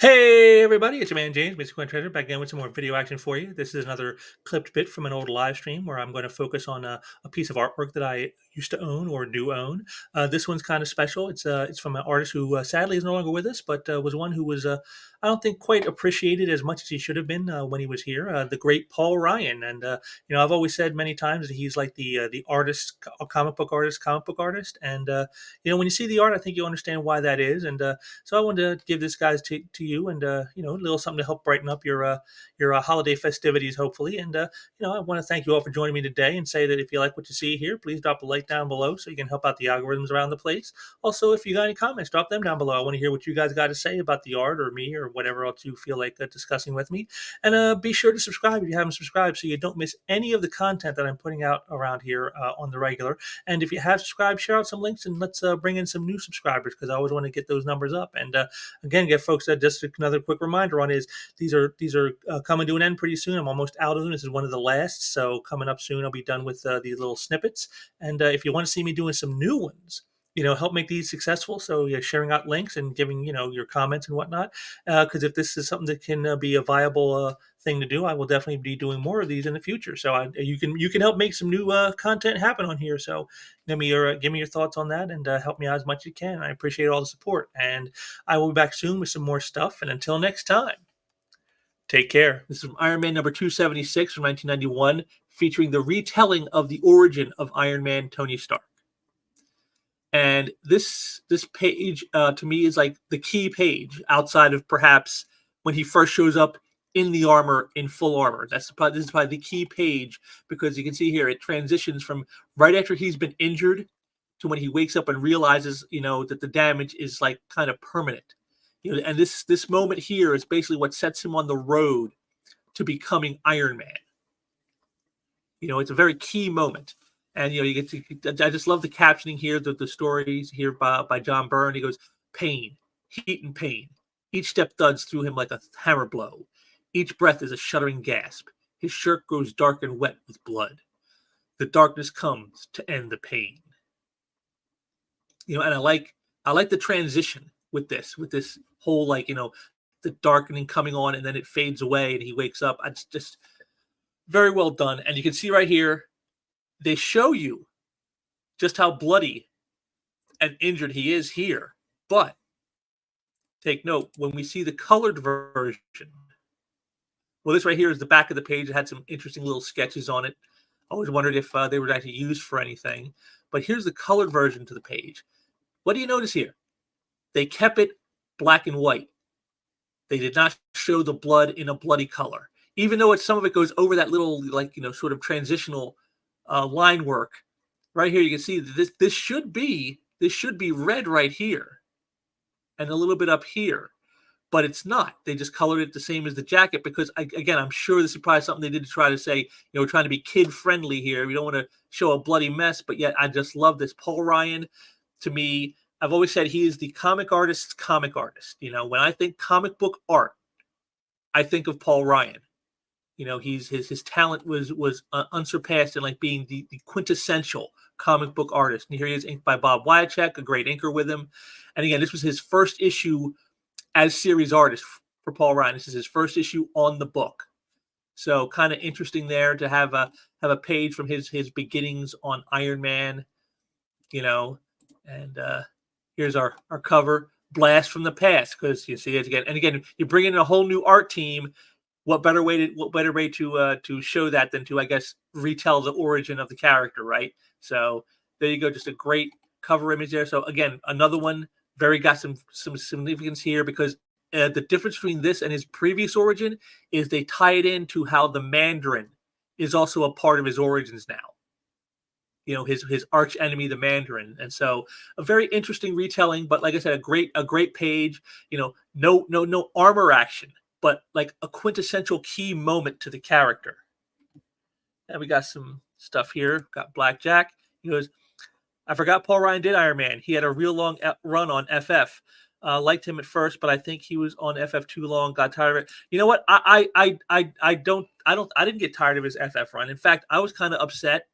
Hey everybody, it's your man James, Mr. Quinn Treasure, back again with some more video action for you. This is another clipped bit from an old live stream where I'm going to focus on a piece of artwork that I used to own or do own. This one's kind of special. It's from an artist who sadly is no longer with us, but was one who was I don't think quite appreciated as much as he should have been when he was here. The great Paul Ryan, and I've always said many times that he's like the artist, comic book artist, and when you see the art, I think you'll understand why that is, and so I wanted to give this guys to you, and a little something to help brighten up your holiday festivities, hopefully. And I want to thank you all for joining me today, and say that if you like what you see here, please drop a like down below so you can help out the algorithms around the place. Also, if you got any comments, drop them down below. I want to hear what you guys got to say about the art or me or whatever else you feel like discussing with me. And be sure to subscribe if you haven't subscribed so you don't miss any of the content that I'm putting out around here on the regular. And if you have subscribed, share out some links and let's bring in some new subscribers because I always want to get those numbers up. And again, get folks just another quick reminder on is these are coming to an end pretty soon. I'm almost out of them. This is one of the last, so coming up soon, I'll be done with these little snippets. And if you want to see me doing some new ones, help make these successful. So yeah, sharing out links and giving your comments and whatnot. Because if this is something that can be a viable thing to do, I will definitely be doing more of these in the future. So you can help make some new content happen on here. So give me your thoughts on that and help me out as much as you can. I appreciate all the support, and I will be back soon with some more stuff. And until next time, take care. This is from Iron Man number 276 from 1991, featuring the retelling of the origin of Iron Man Tony Stark. And this page to me is like the key page outside of perhaps when he first shows up in the armor, in full armor. This is probably the key page because you can see here it transitions from right after he's been injured to when he wakes up and realizes that the damage is like kind of permanent. And this moment here is basically what sets him on the road to becoming Iron Man. It's a very key moment. And you get to, I just love the captioning here, the stories here by John Byrne. He goes, pain, heat and pain. Each step thuds through him like a hammer blow. Each breath is a shuddering gasp. His shirt grows dark and wet with blood. The darkness comes to end the pain. And I like the transition with this whole the darkening coming on and then it fades away and he wakes up. It's just very well done. And you can see right here, they show you just how bloody and injured he is here. But take note, when we see the colored version, well, this right here is the back of the page. It had some interesting little sketches on it. I always wondered if they were actually used for anything. But here's the colored version to the page. What do you notice here? They kept it black and white. They did not show the blood in a bloody color. Even though some of it goes over that little, sort of transitional line work. Right here, you can see that this should be red right here. And a little bit up here. But it's not. They just colored it the same as the jacket because, again, I'm sure this is probably something they did to try to say, we're trying to be kid-friendly here. We don't want to show a bloody mess, but yet I just love this. Paul Ryan, to me, I've always said he is the comic artist's comic artist. When I think comic book art, I think of Paul Ryan. His talent was unsurpassed in being the quintessential comic book artist. And here he is, inked by Bob Wiacek, a great inker with him. And again, this was his first issue as series artist for Paul Ryan. This is his first issue on the book. So kind of interesting there to have a page from his beginnings on Iron Man, and here's our cover, blast from the past, because you see it again. And again, you bring in a whole new art team. What better way to show that than to, I guess, retell the origin of the character, right? So there you go, just a great cover image there. So again, another one, got some significance here because the difference between this and his previous origin is they tie it into how the Mandarin is also a part of his origins now. His arch enemy, the Mandarin. And so a very interesting retelling, but like I said, a great page, no armor action, but like a quintessential key moment to the character. And we got some stuff here. Got Black Jack. He goes, I forgot Paul Ryan did Iron Man. He had a real long run on FF. Liked him at first, but I think he was on FF too long. Got tired of it. You know what? I didn't get tired of his FF run. In fact, I was kind of upset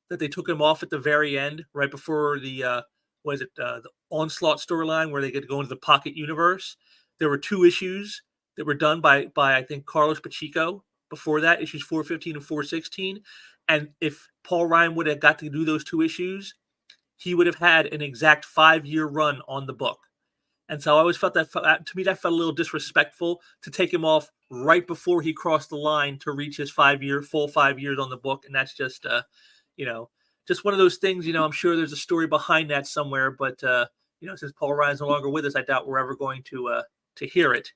that they took him off at the very end, right before the the Onslaught storyline where they get to go into the Pocket Universe. there were 2 issues that were done by I think Carlos Pacheco before that, issues 415 and 416. And if Paul Ryan would have got to do those 2 issues, he would have had an exact 5-year run on the book. And so I always felt that, to me, that felt a little disrespectful to take him off right before he crossed the line to reach his full 5 years on the book. And that's just, you know, just one of those things. I'm sure there's a story behind that somewhere, but since Paul Ryan's no longer with us, I doubt we're ever going to hear it.